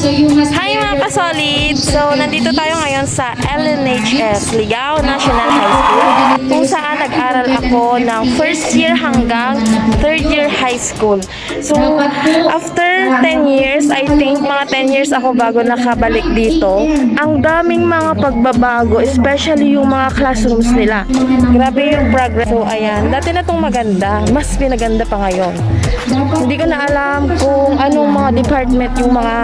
Hi mga ka-solid! So, nandito tayo ngayon sa LNHS, Ligao National High School, kung saan nag-aral ako ng first year hanggang third year high school. So, after 10 years, I think mga 10 years ako bago nakabalik dito, ang daming mga pagbabago, especially yung mga classrooms nila. Grabe yung progress. So, ayan. Dati na tong maganda. Mas pinaganda pa ngayon. Hindi ko na alam kung anong mga department yung mga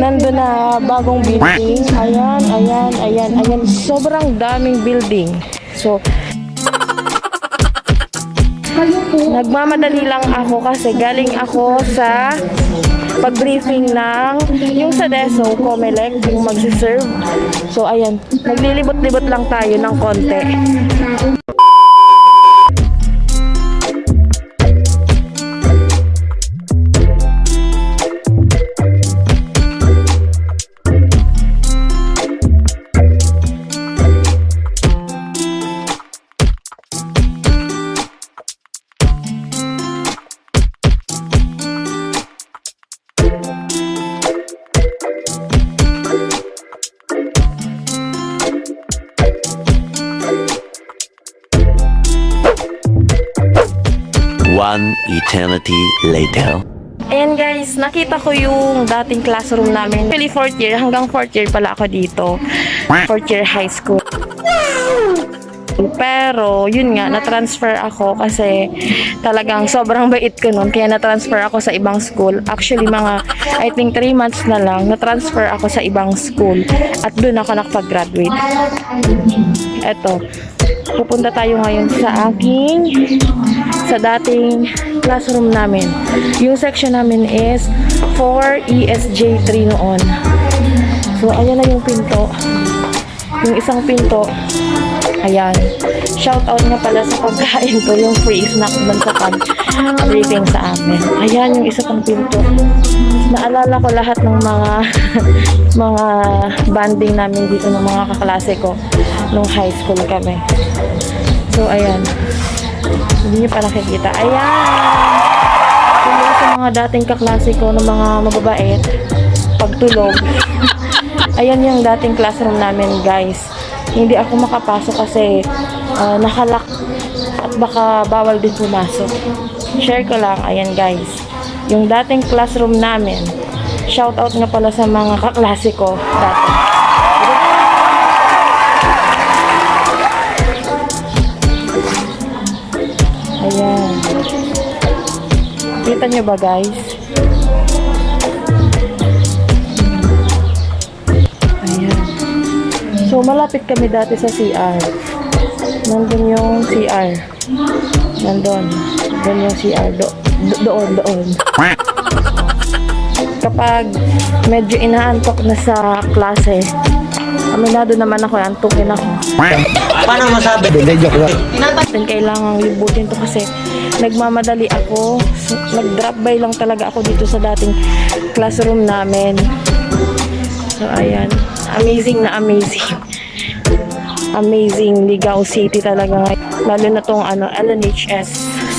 nandun na bagong building. Ayan, ayan, ayan, ayan. Sobrang daming building. So, nagmamadali lang ako kasi galing ako sa pag-briefing ng yung sa DESO, COMELEC, yung magsiserve. So, ayan. Naglilibot-libot lang tayo ng konti. One eternity later. Ayan guys, nakita ko yung dating classroom namin. Actually, 4th year. Hanggang 4th year pala ako dito. 4th year high school. Pero, yun nga, na-transfer ako kasi talagang sobrang bait ko nun. Kaya na-transfer ako sa ibang school. Actually, mga, I think 3 months na lang, na-transfer ako sa ibang school. At doon ako nakapag-graduate. Eto, pupunta tayo ngayon sa dating classroom namin. Yung section namin is 4 ESJ3 noon. So, ayan na yung pinto. Yung isang pinto, ayan. Shout out nga pala sa pagkain ko, yung free snack man sa pag-briefing sa amin. Ayan yung isa pang pinto. Naalala ko lahat ng mga mga banding namin dito ng mga kaklase ko nung high school kami. So, ayan. Hindi nyo pa nakikita. Ayan! Yung sa mga dating kaklase ko ng mga mababait, pagtulog. Ayan yung dating classroom namin, guys. Hindi ako makapasok kasi nakalock at baka bawal din pumasok. Share ko lang. Ayan, guys. Yung dating classroom namin. Shout out nga pala sa mga kaklase ko dati. Ayan. Kita nyo ba, guys? Ayan. So, malapit kami dati sa CR. Nandun yung CR. Nandun. Doon yung CR. Doon. Kapag medyo inaantok na sa klase, aminado naman ako, antukin ako. Paano masabi? Hindi, joke lang. Kailangan libutin to kasi nagmamadali ako. Nag-drop by lang talaga ako dito sa dating classroom namin. So, ayan. Amazing na amazing. Amazing Ligao City talaga. Lalo na tong LNHS.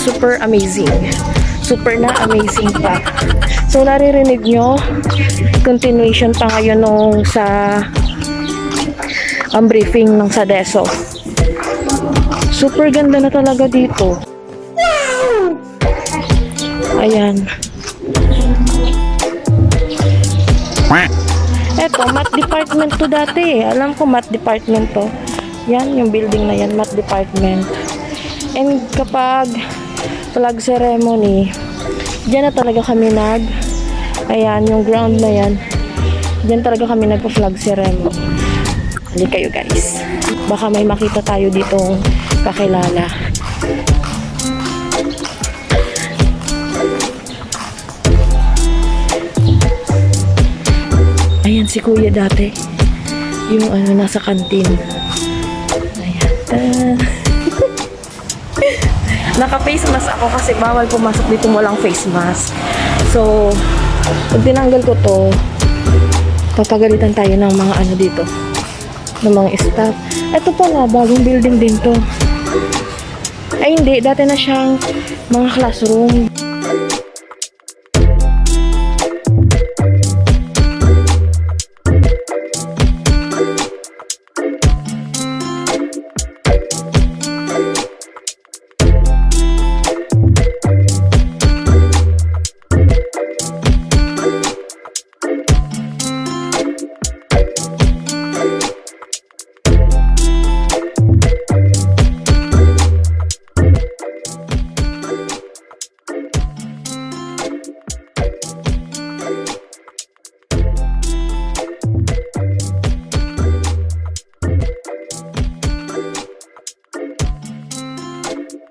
Super amazing. Super na amazing pa. So, naririnig nyo, continuation pa ngayon nung sa briefing ng sa DESO. Super ganda na talaga dito. Ayan. Eto, math department to dati. Alam ko math department to. Yan, yung building na yan, math department. And kapag flag ceremony, dyan na talaga kami ayan, yung ground na yan. Dyan talaga kami nagpa-flag ceremony. Hali kayo, guys. Baka may makita tayo ditong kakilala. Ayan si kuya dati. Yung nasa kantin. Ayan. Naka-face mask ako kasi bawal pumasok dito walang face mask. So, pag tinanggal ko to, papagalitan tayo ng mga dito. Ng mga staff. Ito pala, bagong building din to. Ay hindi, dati na siyang mga classroom.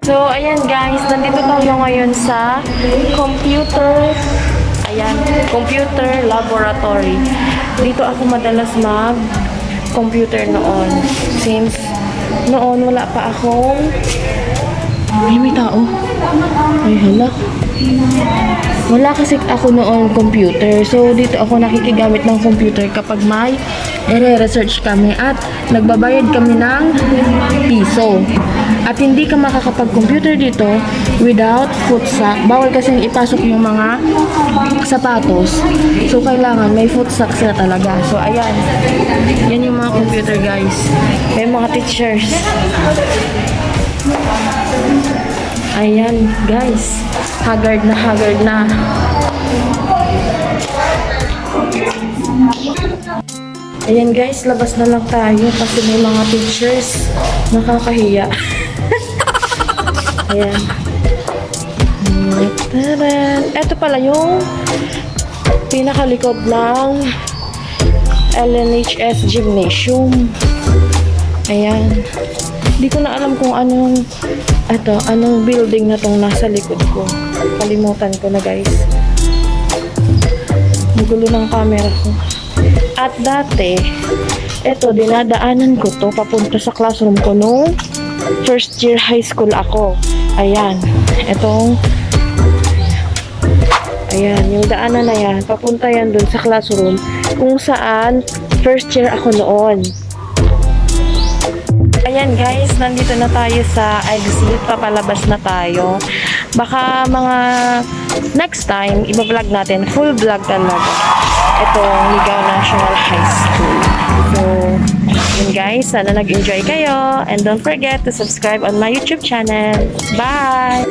So, ayan guys, nandito tayo ngayon sa computer laboratory. Dito ako madalas mag-computer noon. Since noon wala pa akong... Ay, may tao. Ay, hala. Wala kasi ako noon computer. So, dito ako nakikigamit ng computer kapag may research kami at nagbabayad kami ng piso. At hindi ka makakapag-computer dito without foot sock. Bawal kasi ipasok yung mga sapatos. So, kailangan may foot sock sila talaga. So, ayan. Yan yung mga computer, guys. May mga teachers. Ayan, guys. Haggard na. Ayan, guys. Labas na lang tayo kasi may mga teachers. Nakakahiya. Ayan. Taran. Ito pala yung pinakalikod ng LNHS Gymnasium. Ayan. Hindi ko na alam kung anong building na tong nasa likod ko. Kalimutan ko na, guys. Magulo ng camera ko. At dati, eto, dinadaanan ko to papunta sa classroom ko nung first year high school ako. Ayan. Ayan, yung daanan na yan, papunta yan dun sa classroom kung saan first year ako noon. Ayan guys, nandito na tayo sa exit, papalabas na tayo. Baka mga next time, iba-vlog natin, full vlog talaga. Itong Ligaw National High School. So, yun guys, sana nag-enjoy kayo. And don't forget to subscribe on my YouTube channel. Bye!